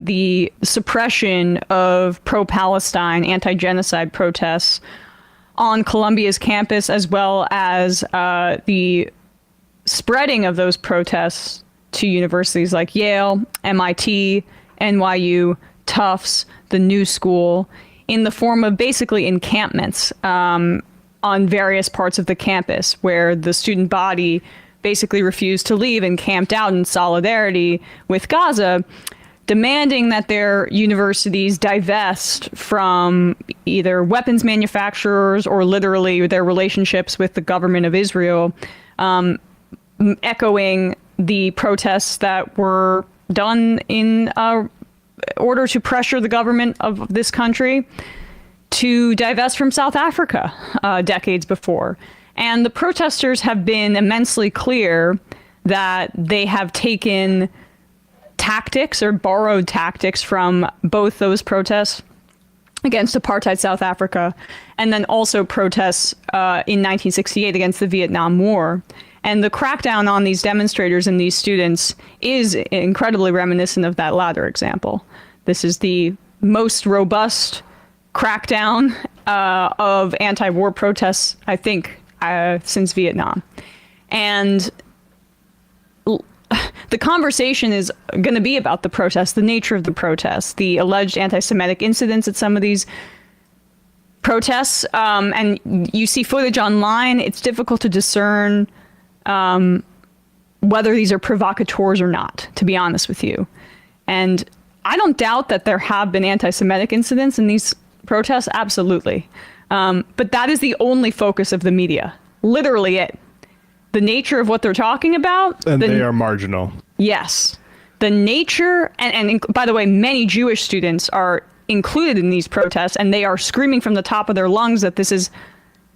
the suppression of pro-Palestine, anti-genocide protests on Columbia's campus, as well as the spreading of those protests to universities like Yale, MIT, NYU, Tufts, the New School, in the form of basically encampments on various parts of the campus, where the student body basically refused to leave and camped out in solidarity with Gaza, demanding that their universities divest from either weapons manufacturers or literally their relationships with the government of Israel, echoing the protests that were done in order to pressure the government of this country to divest from South Africa decades before. And the protesters have been immensely clear that they have taken tactics or borrowed tactics from both those protests against apartheid South Africa and then also protests in 1968 against the Vietnam War. And the crackdown on these demonstrators and these students is incredibly reminiscent of that latter example. This is the most robust crackdown of anti-war protests, I think, since Vietnam. And the conversation is going to be about the protests, the nature of the protests, the alleged anti-Semitic incidents at some of these protests. And you see footage online. It's difficult to discern whether these are provocateurs or not, to be honest with you. And I don't doubt that there have been anti-Semitic incidents in these protests. Absolutely. But that is the only focus of the media. Literally it. The nature of what they're talking about. And they are marginal. Yes. The nature, and by the way, many Jewish students are included in these protests, and they are screaming from the top of their lungs that this is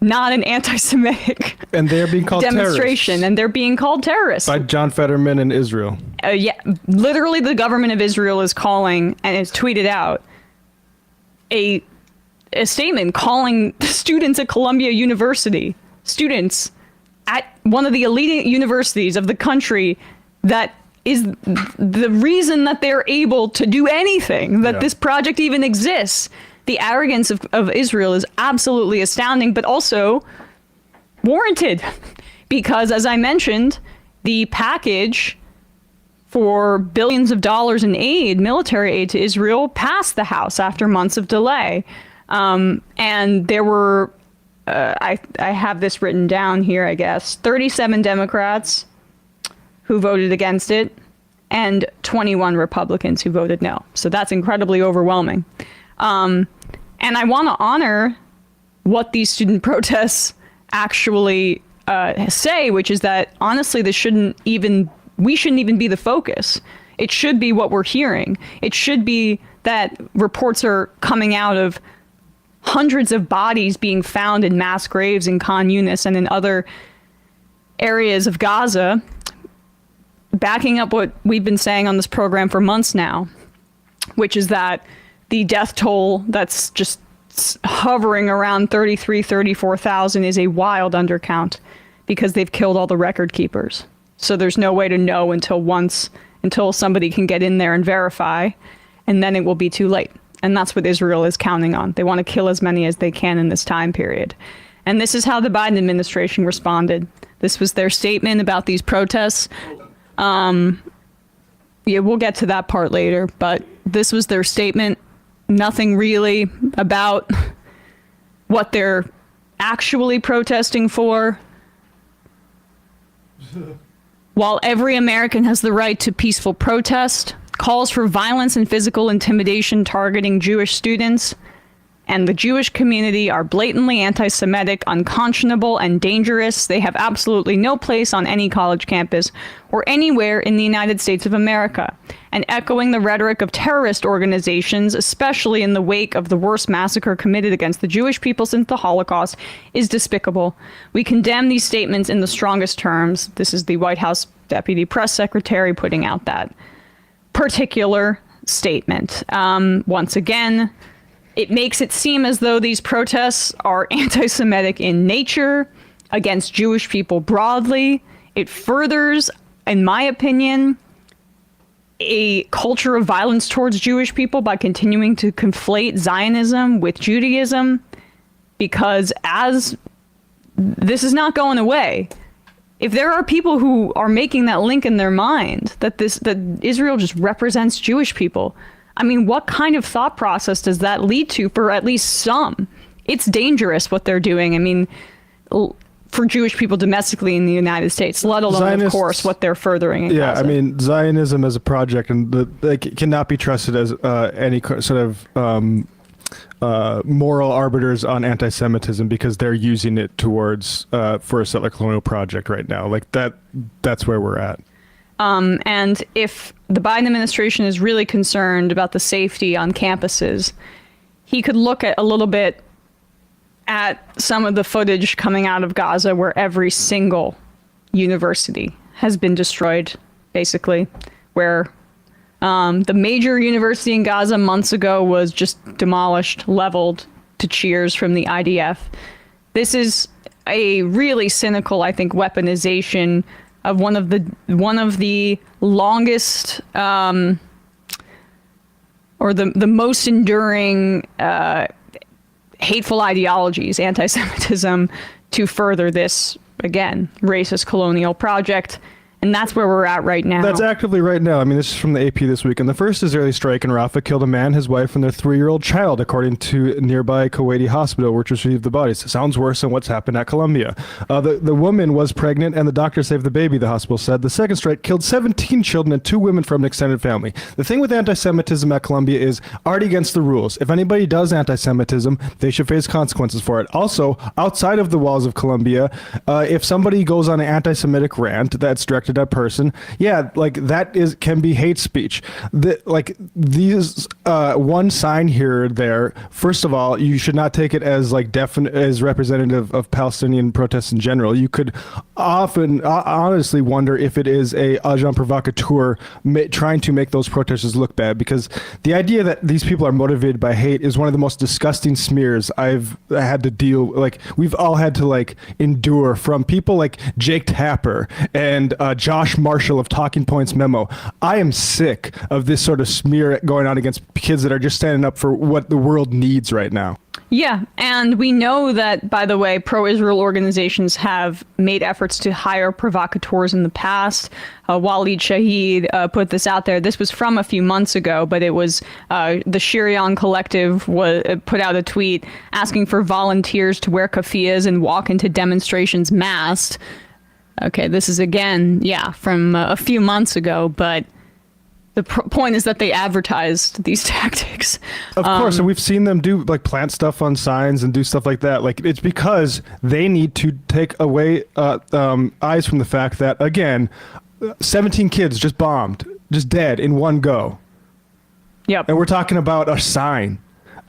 not an anti-Semitic and they're being called demonstration, terrorists. And they're being called terrorists. By John Fetterman in Israel. Yeah, literally the government of Israel is calling, and it's tweeted out, a statement calling students at Columbia University, students at one of the elite universities of the country, that is the reason that they're able to do anything, that this project even exists. The arrogance of Israel is absolutely astounding, but also warranted. Because, as I mentioned, the package for billions of dollars in aid, military aid to Israel, passed the House after months of delay. And there were, I have this written down here, I guess, 37 Democrats who voted against it and 21 Republicans who voted no. So that's incredibly overwhelming. And I want to honor what these student protests actually say, which is that, honestly, we shouldn't even be the focus. It should be what we're hearing. It should be that reports are coming out of hundreds of bodies being found in mass graves in Khan Yunis and in other areas of Gaza, backing up what we've been saying on this program for months now, which is that the death toll that's just hovering around 34,000 is a wild undercount because they've killed all the record keepers. So there's no way to know until somebody can get in there and verify, and then it will be too late. And that's what Israel is counting on. They want to kill as many as they can in this time period. And this is how the Biden administration responded. This was their statement about these protests. Yeah, we'll get to that part later, but this was their statement. Nothing really about what they're actually protesting for. While every American has the right to peaceful protest, calls for violence and physical intimidation targeting Jewish students and the Jewish community are blatantly anti-Semitic, unconscionable, and dangerous. They have absolutely no place on any college campus or anywhere in the United States of America. And echoing the rhetoric of terrorist organizations, especially in the wake of the worst massacre committed against the Jewish people since the Holocaust, is despicable. We condemn these statements in the strongest terms. This is the White House Deputy Press Secretary putting out that particular statement. Once again, it makes it seem as though these protests are anti-Semitic in nature, against Jewish people broadly. It furthers, in my opinion, a culture of violence towards Jewish people by continuing to conflate Zionism with Judaism, because as this is not going away. If there are people who are making that link in their mind that Israel just represents Jewish people, I mean, what kind of thought process does that lead to for at least some? It's dangerous what they're doing. I mean, for Jewish people domestically in the United States, let alone, Zionists, of course, what they're furthering in Gaza. I mean, Zionism as a project it cannot be trusted as any sort of moral arbiters on anti-Semitism, because they're using it towards for a settler colonial project right now. Like that's where we're at. And if the Biden administration is really concerned about the safety on campuses, he could look at a little bit at some of the footage coming out of Gaza where every single university has been destroyed, basically, where the major university in Gaza months ago was just demolished, leveled to cheers from the IDF. This is a really cynical, I think, weaponization of one of the longest or the most enduring hateful ideologies, anti-Semitism, to further this, again, racist colonial project. And that's where we're at right now. That's actively right now. I mean, this is from the AP this week. And the first Israeli strike in Rafah killed a man, his wife, and their 3-year-old child, according to nearby Kuwaiti hospital, which received the bodies. It sounds worse than what's happened at Columbia. The woman was pregnant, and the doctor saved the baby, the hospital said. The second strike killed 17 children and 2 women from an extended family. The thing with anti-Semitism at Columbia is already against the rules. If anybody does anti-Semitism, they should face consequences for it. Also, outside of the walls of Columbia, if somebody goes on an anti-Semitic rant that's directed that person, that can be hate speech. These one sign here or there, first of all, you should not take it as as representative of Palestinian protests in general. You could often honestly wonder if it is a agent provocateur trying to make those protesters look bad, because the idea that these people are motivated by hate is one of the most disgusting smears I've had to we've all had to endure from people like Jake Tapper and Josh Marshall of Talking Points Memo. I am sick of this sort of smear going on against kids that are just standing up for what the world needs right now. Yeah, and we know that, by the way, pro-Israel organizations have made efforts to hire provocateurs in the past. Walid Shahid put this out there. This was from a few months ago, but it was the Shirion Collective put out a tweet asking for volunteers to wear keffiyehs and walk into demonstrations masked. Okay, this is again, from a few months ago, but the point is that they advertised these tactics. Of course, and we've seen them do plant stuff on signs and do stuff like that. It's because they need to take away eyes from the fact that, again, 17 kids just bombed, just dead in one go. Yep. And we're talking about a sign.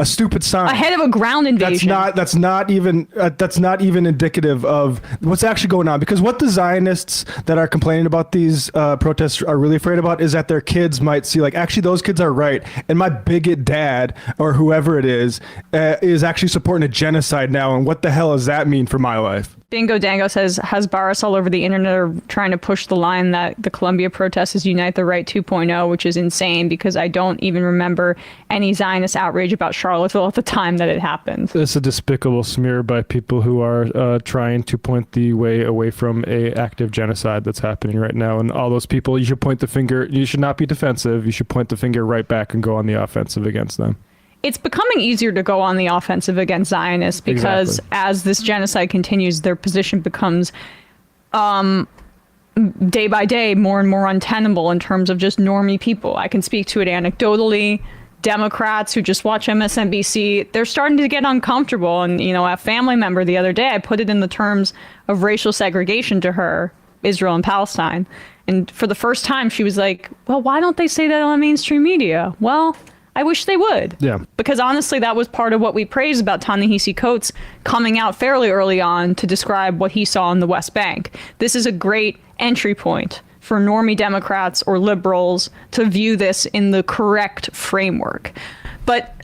A stupid sign ahead of a ground invasion. That's not even indicative of what's actually going on. Because what the Zionists that are complaining about these protests are really afraid about is that their kids might see actually those kids are right, and my bigot dad or whoever it is actually supporting a genocide now. And what the hell does that mean for my life? Bingo Dango says Hasbaras all over the internet are trying to push the line that the Columbia protests is Unite the Right 2.0, which is insane because I don't even remember any Zionist outrage about Charlottesville at the time that it happened. It's a despicable smear by people who are trying to point the way away from a active genocide that's happening right now. And all those people, you should point the finger. You should not be defensive. You should point the finger right back and go on the offensive against them. It's becoming easier to go on the offensive against Zionists because as this genocide continues, their position becomes day by day more and more untenable in terms of just normie people. I can speak to it anecdotally. Democrats who just watch MSNBC, they're starting to get uncomfortable. And, a family member the other day, I put it in the terms of racial segregation to her, Israel and Palestine. And for the first time, she was like, well, why don't they say that on mainstream media? Well, I wish they would. Yeah. Because honestly, that was part of what we praised about Ta-Nehisi Coates coming out fairly early on to describe what he saw in the West Bank. This is a great entry point for normie Democrats or liberals to view this in the correct framework. But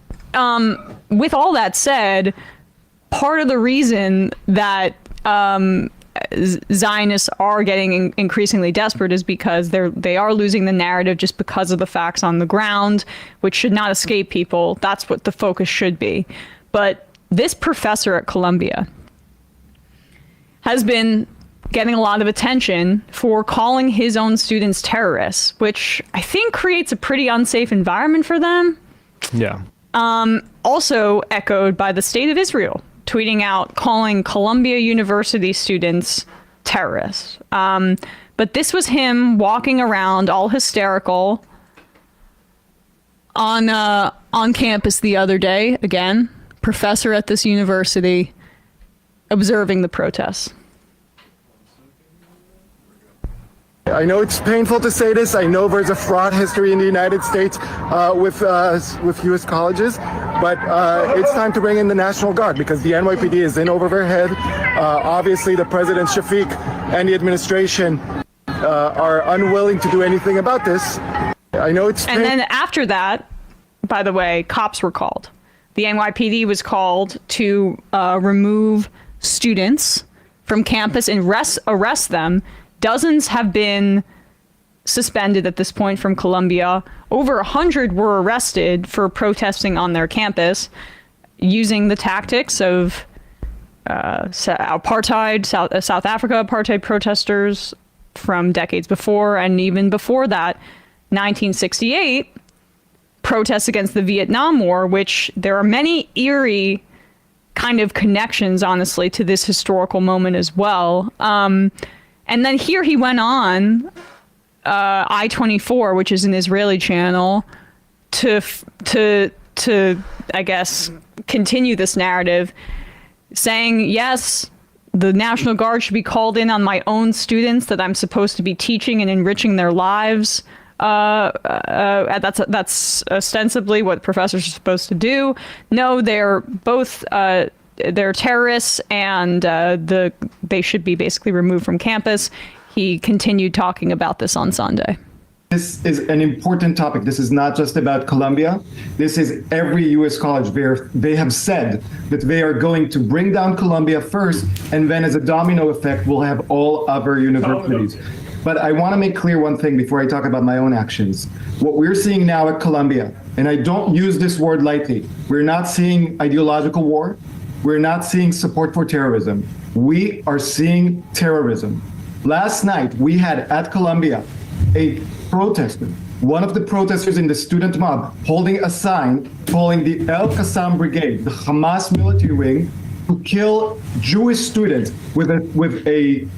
with all that said, part of the reason that Zionists are getting increasingly desperate is because they are losing the narrative just because of the facts on the ground, which should not escape people. That's what the focus should be. But this professor at Columbia has been getting a lot of attention for calling his own students terrorists, which I think creates a pretty unsafe environment for them. Yeah. Also echoed by the State of Israel, tweeting out calling Columbia University students terrorists. But this was him walking around all hysterical on campus the other day. Again, professor at this university, observing the protests. I know it's painful to say this. I know there's a fraud history in the United States with U.S. colleges, but it's time to bring in the National Guard because the NYPD is in over their head. Obviously, the President Shafiq and the administration are unwilling to do anything about this. I know it's And then after that, by the way, cops were called. The NYPD was called to remove students from campus and arrest them. Dozens have been suspended at this point from Columbia. Over 100 were arrested for protesting on their campus using the tactics of apartheid, South Africa apartheid protesters from decades before, and even before that, 1968, protests against the Vietnam War, which there are many eerie kind of connections, honestly, to this historical moment as well. And then here he went on I-24, which is an Israeli channel, to I guess continue this narrative, saying yes, the National Guard should be called in on my own students that I'm supposed to be teaching and enriching their lives. That's ostensibly what professors are supposed to do. No, they're both. They're terrorists, and they should be basically removed from campus. He continued talking about this on Sunday. This is an important topic. This is not just about Columbia. This is every U.S. college. They have said that they are going to bring down Columbia first, and then as a domino effect, we'll have all other universities. But I want to make clear one thing before I talk about my own actions. What we're seeing now at Columbia, and I don't use this word lightly, we're not seeing ideological war. We're not seeing support for terrorism. We are seeing terrorism. Last night, we had at Columbia a protester, one of the protesters in the student mob, holding a sign calling the El Qassam Brigade, the Hamas military wing, to kill Jewish students with an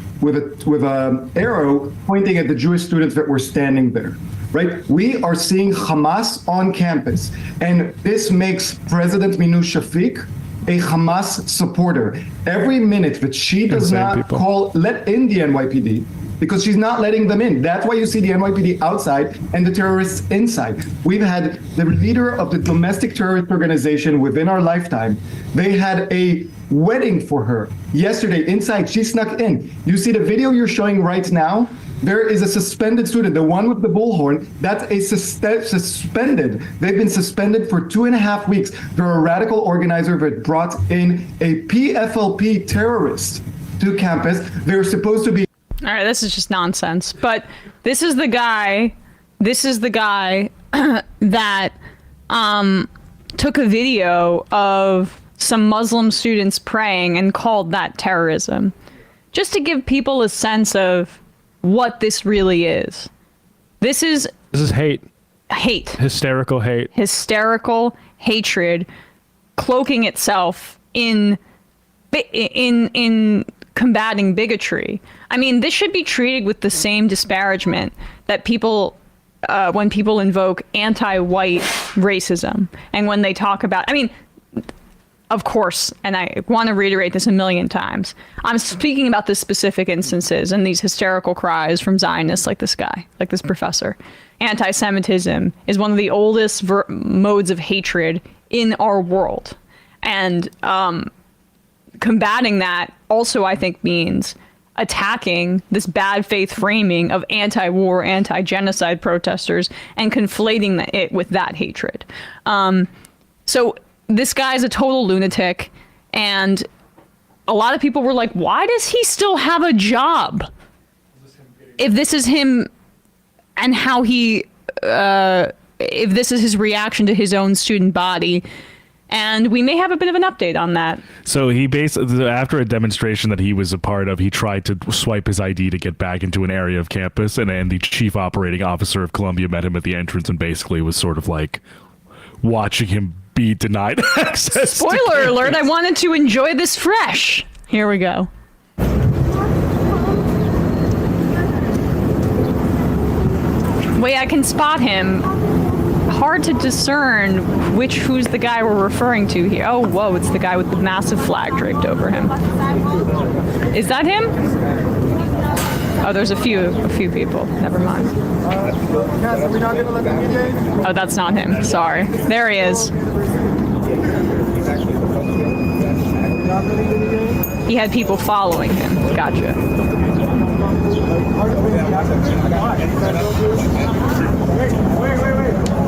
arrow pointing at the Jewish students that were standing there. Right? We are seeing Hamas on campus, and this makes President Minu Shafiq a Hamas supporter. Every minute that she does not let in the NYPD, because she's not letting them in. That's why you see the NYPD outside and the terrorists inside. We've had the leader of the domestic terrorist organization within our lifetime. They had a wedding for her yesterday inside. She snuck in. You see the video you're showing right now? There is a suspended student, the one with the bullhorn, that's a suspended. They've been suspended for 2.5 weeks. They're a radical organizer that brought in a PFLP terrorist to campus. They're supposed to be. All right, this is just nonsense. But this is the guy that took a video of some Muslim students praying and called that terrorism. Just to give people a sense of what this really is. This is hate. Hate. Hysterical hate. Hysterical hatred cloaking itself in combating bigotry. I mean, this should be treated with the same disparagement that people when people invoke anti-white racism and when they talk about, I mean, of course, and I want to reiterate this a million times, I'm speaking about the specific instances and these hysterical cries from Zionists like this guy, like this professor. Anti-Semitism is one of the oldest modes of hatred in our world. And combating that also, I think, means attacking this bad faith framing of anti-war, anti-genocide protesters and conflating it with that hatred. So this guy's a total lunatic, and a lot of people were like, why does he still have a job? If this is him and how he, if this is his reaction to his own student body. And we may have a bit of an update on that. So he basically, after a demonstration that he was a part of, he tried to swipe his ID to get back into an area of campus, and the chief operating officer of Columbia met him at the entrance and basically was sort of like watching him be denied access. Spoiler alert, I wanted to enjoy this fresh. Here we go. Wait, I can spot him. Hard to discern who's the guy we're referring to here. Oh, whoa, it's the guy with the massive flag draped over him. Is that him? Oh, there's a few people. Never mind. Oh, that's not him. Sorry. There he is. He had people following him. Gotcha. Wait.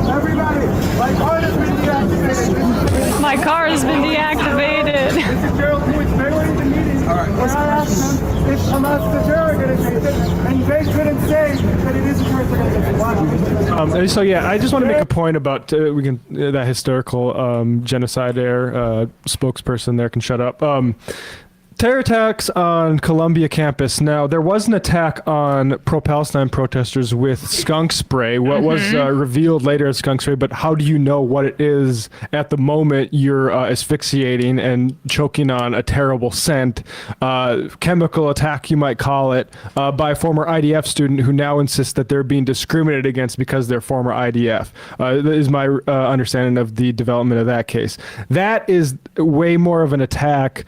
Everybody, my car has been deactivated. My car has been deactivated. This is Gerald Lewis. They were in the meeting. All right. When I asked them if Hamas the terror going to take it, and they couldn't say that it is a terrorist organization. So yeah, I just want to make a point about that hysterical genocide spokesperson there can shut up. Terror attacks on Columbia campus. Now, there was an attack on pro-Palestine protesters with skunk spray. What was revealed later as skunk spray, but how do you know what it is at the moment you're asphyxiating and choking on a terrible scent? Chemical attack, you might call it, by a former IDF student who now insists that they're being discriminated against because they're former IDF. That is my understanding of the development of that case. That is way more of an attack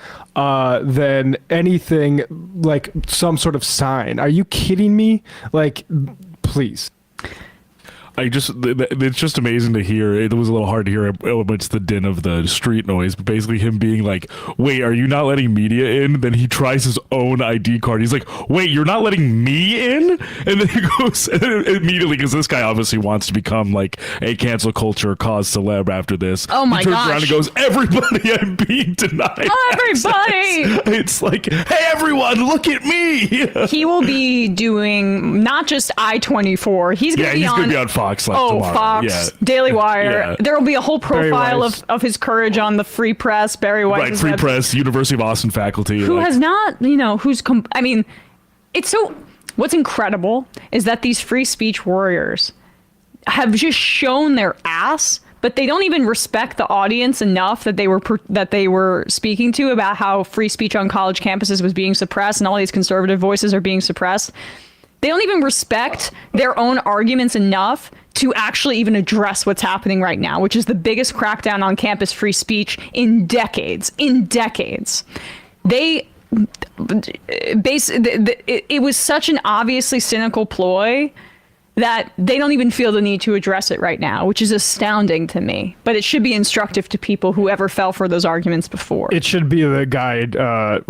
than anything like some sort of sign. Are you kidding me? Like, please. It's just amazing to hear. It was a little hard to hear amidst the din of the street noise, but basically him being like, wait, are you not letting media in? Then he tries his own ID card. He's like, wait, you're not letting me in? And then he goes immediately, because this guy obviously wants to become like a cancel culture cause celeb after this. Oh my gosh. He turns around and goes, everybody, I'm being denied. Everybody! It's like, hey, everyone, look at me. He will be doing not just I-24. He's going to be on Fox. Tomorrow. Fox, yeah. Daily Wire. Yeah. There will be a whole profile of his courage on the Free Press, Barry Weiss. Right, Free Press, University of Austin faculty. Who has not, I mean, it's so, what's incredible is that these free speech warriors have just shown their ass, but they don't even respect the audience enough that they were speaking to about how free speech on college campuses was being suppressed and all these conservative voices are being suppressed. They don't even respect their own arguments enough to actually even address what's happening right now, which is the biggest crackdown on campus free speech in decades. It was such an obviously cynical ploy that they don't even feel the need to address it right now, which is astounding to me. But it should be instructive to people who ever fell for those arguments before. It should be the guide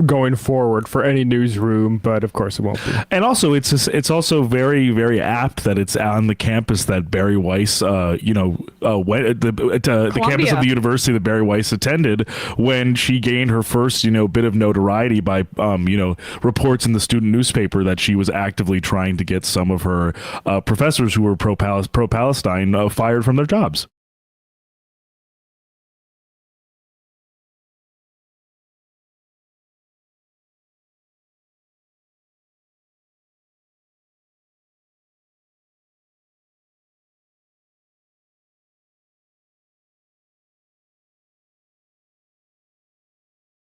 going forward for any newsroom, but of course it won't be. And also, it's also very, very apt that it's on the campus that Barry Weiss, went the campus of the university that Barry Weiss attended when she gained her first, bit of notoriety by, reports in the student newspaper that she was actively trying to get some of her professors who were pro-Palestine fired from their jobs.